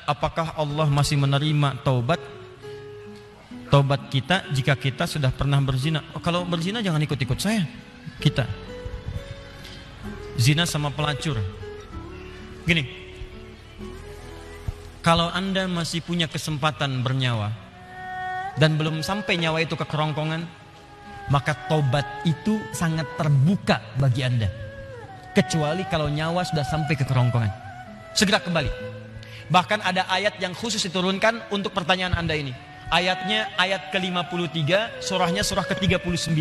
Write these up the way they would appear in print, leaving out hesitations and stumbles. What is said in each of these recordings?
apakah Allah masih menerima taubat kita jika kita sudah pernah berzina? Kalau berzina jangan ikut-ikut saya. Kita zina sama pelacur. Gini, kalau Anda masih punya kesempatan bernyawa dan belum sampai nyawa itu ke kerongkongan, maka taubat itu sangat terbuka bagi Anda. Kecuali kalau nyawa sudah sampai ke kerongkongan, segera kembali. Bahkan ada ayat yang khusus diturunkan untuk pertanyaan Anda ini. Ayatnya ayat ke-53, surahnya surah ke-39.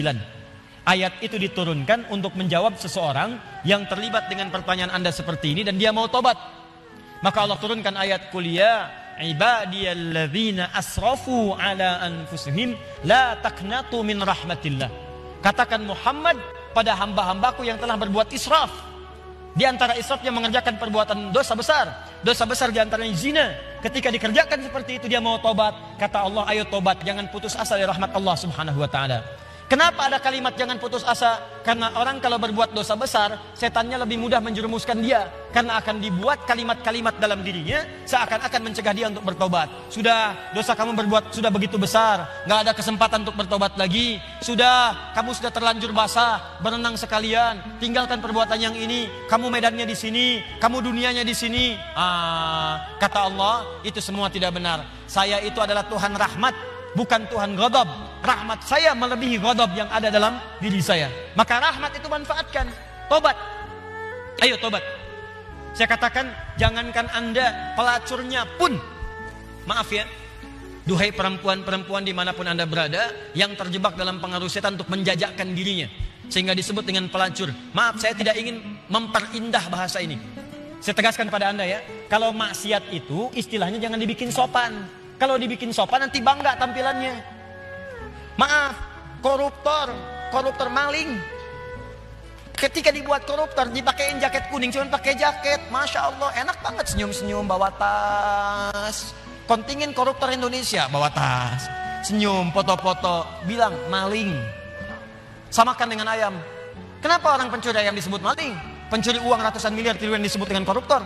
Ayat itu diturunkan untuk menjawab seseorang yang terlibat dengan pertanyaan Anda seperti ini dan dia mau tobat. Maka Allah turunkan ayat kuliah, ibadiyalladzina asrafu ala anfusihim la taqnatu min rahmatillah. Katakan Muhammad pada hamba-hambaku yang telah berbuat israf. Di antara israfnya mengerjakan perbuatan dosa besar. Dosa besar di antaranya zina. Ketika dikerjakan seperti itu dia mau tobat. Kata Allah, ayo tobat, jangan putus asa dari rahmat Allah Subhanahu wa taala. Kenapa ada kalimat jangan putus asa? Karena orang kalau berbuat dosa besar, setannya lebih mudah menjerumuskan dia. Karena akan dibuat kalimat-kalimat dalam dirinya seakan-akan mencegah dia untuk bertobat. Sudah, dosa kamu berbuat sudah begitu besar, gak ada kesempatan untuk bertobat lagi. Sudah, kamu sudah terlanjur basah, berenang sekalian, tinggalkan perbuatan yang ini. Kamu medannya di sini, kamu dunianya di sini. Kata Allah, itu semua tidak benar. Saya itu adalah Tuhan rahmat, bukan Tuhan ghadab. Rahmat saya melebihi ghadab yang ada dalam diri saya. Maka rahmat itu manfaatkan. Tobat. Ayo tobat. Saya katakan, jangankan Anda, pelacurnya pun, maaf ya, duhai perempuan-perempuan dimanapun Anda berada yang terjebak dalam pengaruh setan untuk menjajakkan dirinya sehingga disebut dengan pelacur. Maaf, saya tidak ingin memperindah bahasa ini. Saya tegaskan pada Anda ya, kalau maksiat itu istilahnya jangan dibikin sopan. Kalau dibikin sopan nanti bangga tampilannya. Maaf, koruptor maling. Ketika dibuat koruptor, dipakein jaket kuning, cuma pakai jaket, masya Allah, enak banget senyum-senyum bawa tas. Kontingen koruptor Indonesia bawa tas, senyum, foto-foto, bilang maling. Samakan dengan ayam. Kenapa orang pencuri ayam disebut maling? Pencuri uang ratusan miliar triliun disebut dengan koruptor.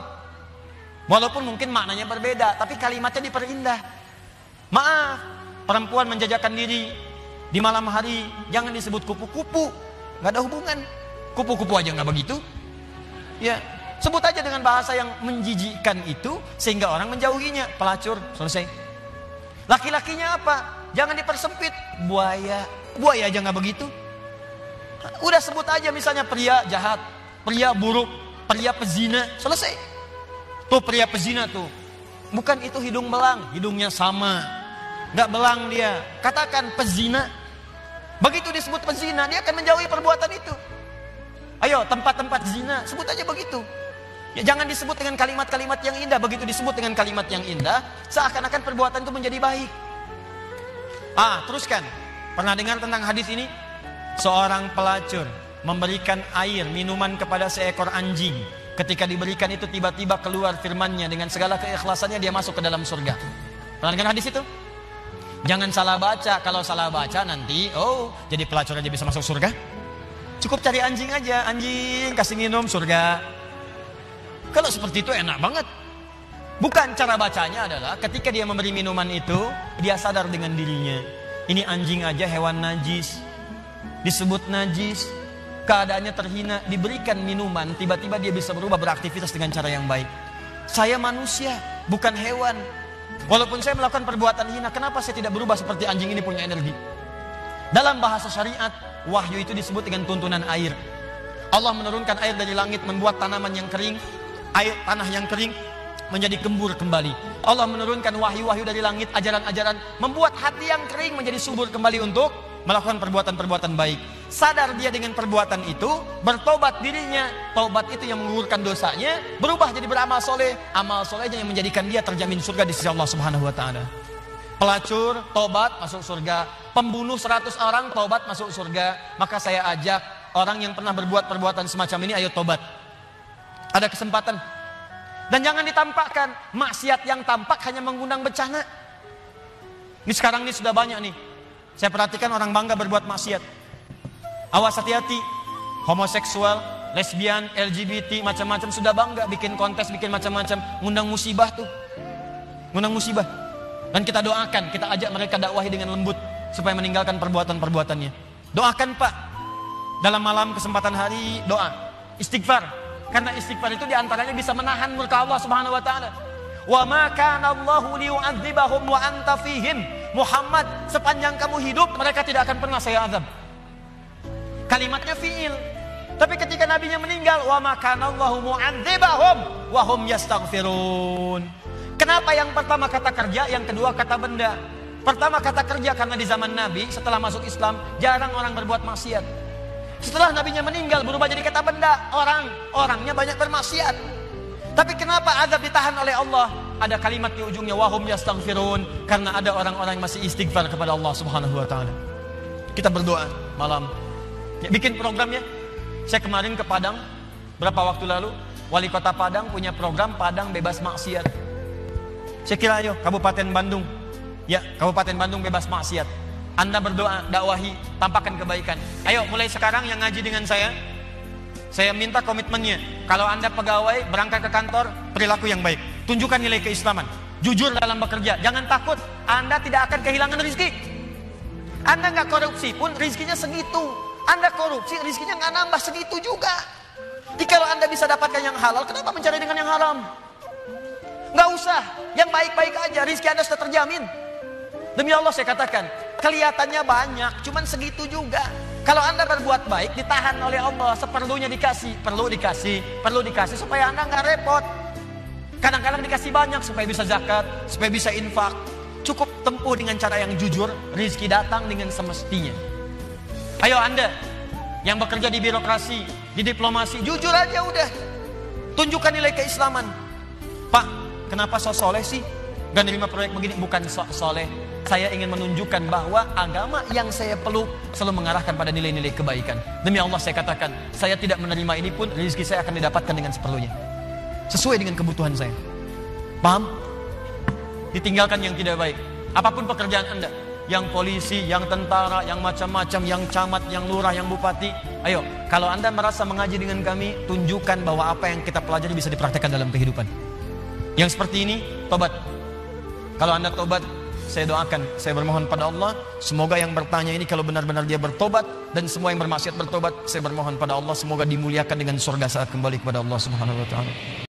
Walaupun mungkin maknanya berbeda, tapi kalimatnya diperindah. Maaf, perempuan menjajakan diri di malam hari jangan disebut kupu-kupu, nggak ada hubungan. Kupu-kupu aja nggak begitu. Ya, sebut aja dengan bahasa yang menjijikkan itu sehingga orang menjauhinya. Pelacur, selesai. Laki-lakinya apa? Jangan dipersempit. Buaya aja nggak begitu. Udah sebut aja misalnya pria jahat, pria buruk, pria pezina, selesai. Tuh pria pezina tuh. Bukan itu hidung belang, hidungnya sama. Nggak belang dia. Katakan pezina. Begitu disebut pezina, dia akan menjauhi perbuatan itu. Ayo tempat-tempat zina, sebut aja begitu. Ya, jangan disebut dengan kalimat-kalimat yang indah. Begitu disebut dengan kalimat yang indah, seakan-akan perbuatan itu menjadi baik. Teruskan. Pernah dengar tentang hadis ini? Seorang pelacur memberikan air, minuman kepada seekor anjing. Ketika diberikan itu tiba-tiba keluar firman-Nya, dengan segala keikhlasannya dia masuk ke dalam surga. Pernah dengar hadis itu? Jangan salah baca. Kalau salah baca nanti, jadi pelacur aja bisa masuk surga. Cukup cari anjing aja, anjing kasih minum surga. Kalau seperti itu enak banget. Bukan, cara bacanya adalah ketika dia memberi minuman itu, dia sadar dengan dirinya. Ini anjing aja hewan najis, disebut najis, keadaannya terhina, diberikan minuman, tiba-tiba dia bisa berubah beraktivitas dengan cara yang baik. Saya manusia, bukan hewan. Walaupun saya melakukan perbuatan hina, kenapa saya tidak berubah seperti anjing ini punya energi? Dalam bahasa syariat, wahyu itu disebut dengan tuntunan air. Allah menurunkan air dari langit, membuat tanaman yang kering, tanah yang kering menjadi gembur kembali. Allah menurunkan wahyu-wahyu dari langit, ajaran-ajaran, membuat hati yang kering menjadi subur kembali untuk melakukan perbuatan-perbuatan baik. Sadar dia dengan perbuatan itu, bertobat dirinya. Taubat itu yang menggugurkan dosanya, berubah jadi beramal soleh. Amal solehnya yang menjadikan dia terjamin surga di sisi Allah Subhanahu wa taala. Pelacur, tobat, masuk surga. Pembunuh 100 orang, tobat, masuk surga. Maka saya ajak orang yang pernah berbuat perbuatan semacam ini, ayo tobat. Ada kesempatan. Dan jangan ditampakkan. Maksiat yang tampak hanya mengundang bencana. Ini sekarang ini sudah banyak nih. Saya perhatikan orang bangga berbuat maksiat. Awas, hati-hati. Homoseksual, lesbian, LGBT, macam-macam sudah bangga. Bikin kontes, bikin macam-macam. Ngundang musibah tuh. ngundang musibah. Dan kita doakan, kita ajak mereka dakwahi dengan lembut supaya meninggalkan perbuatan-perbuatannya. Doakan Pak, dalam malam kesempatan hari doa, istighfar. Karena istighfar itu diantaranya bisa menahan murka Allah Subhanahu Wa Taala. Wa ma kana Allahu liyu'adzibahum wa anta fihim. Muhammad, sepanjang kamu hidup mereka tidak akan pernah saya azab. Kalimatnya fiil. Tapi ketika nabinya meninggal, wa ma kana Allahu mu'adzibahum wa hum yastaghfirun. Kenapa yang pertama kata kerja, yang kedua kata benda? Pertama kata kerja karena di zaman Nabi setelah masuk Islam jarang orang berbuat maksiat. Setelah nabinya meninggal berubah jadi kata benda, orangnya banyak bermaksiat. Tapi kenapa azab ditahan oleh Allah? Ada kalimat di ujungnya wahum yastaghfirun, karena ada orang-orang yang masih istighfar kepada Allah Subhanahu Wa Taala. Kita berdoa malam. Ya, bikin programnya. Saya kemarin ke Padang berapa waktu lalu, wali kota Padang punya program Padang bebas maksiat. Saya kira ayo Kabupaten Bandung, ya Kabupaten Bandung bebas maksiat. Anda berdoa, dakwahi, tampakkan kebaikan. Ayo mulai sekarang yang ngaji dengan saya minta komitmennya. Kalau Anda pegawai berangkat ke kantor, perilaku yang baik, tunjukkan nilai keislaman, jujur dalam bekerja, jangan takut. Anda tidak akan kehilangan rezeki. Anda nggak korupsi pun rezekinya segitu. Anda korupsi, rezekinya nggak nambah segitu juga. Jadi kalau Anda bisa dapatkan yang halal, kenapa mencari dengan yang haram? Nggak usah, yang baik-baik aja, rezeki Anda sudah terjamin. Demi Allah saya katakan, kelihatannya banyak, cuman segitu juga. Kalau Anda berbuat baik, ditahan oleh Allah, seperlunya dikasih, perlu dikasih supaya Anda nggak repot. Kadang-kadang dikasih banyak supaya bisa zakat, supaya bisa infak. Cukup tempuh dengan cara yang jujur, rezeki datang dengan semestinya. Ayo Anda yang bekerja di birokrasi, di diplomasi, jujur aja udah. Tunjukkan nilai keislaman. Pak, kenapa so soleh sih? Gak nerima proyek begini, bukan soleh. Saya ingin menunjukkan bahwa agama yang saya peluk selalu mengarahkan pada nilai-nilai kebaikan. Demi Allah saya katakan, saya tidak menerima ini pun rezeki saya akan didapatkan dengan seperlunya. Sesuai dengan kebutuhan saya. Paham? Ditinggalkan yang tidak baik. Apapun pekerjaan Anda, yang polisi, yang tentara, yang macam-macam, yang camat, yang lurah, yang bupati. Ayo, kalau Anda merasa mengaji dengan kami, tunjukkan bahwa apa yang kita pelajari bisa dipraktekkan dalam kehidupan. Yang seperti ini, tobat. Kalau Anda tobat, saya doakan, saya bermohon pada Allah, semoga yang bertanya ini kalau benar-benar dia bertobat, dan semua yang bermaksiat bertobat, saya bermohon pada Allah, semoga dimuliakan dengan surga saat kembali kepada Allah Subhanahu Wa Taala.